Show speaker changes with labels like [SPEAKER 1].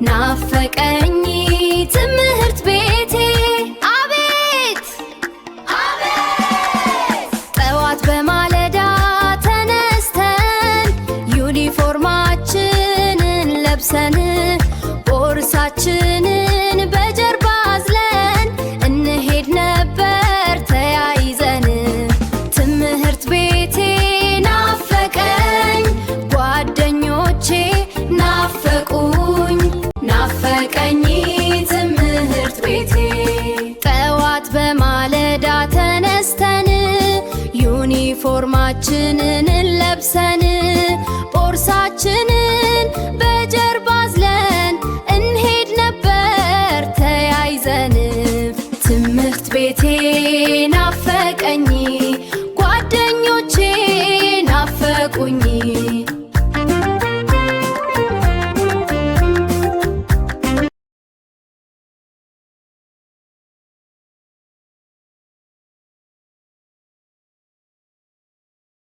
[SPEAKER 1] ናፈቀኝ ትምህርት ቤቴ አቤት አቤት ጠዋት በማለዳ ተነስተን ዩኒፎርማችንን ለብሰን ቦርሳችንን በጀርባ አዝለን እንሄድ ነበር ተያይዘን ትምህርት ቤቴ ናፈቀኝ ጓደኞቼ ናፈቁኝ ናፈቀኝ ትምህርት ቤቴ ጠዋት በማለዳ ተነስተን ዩኒፎርማችንን ለብሰን ቦርሳችንን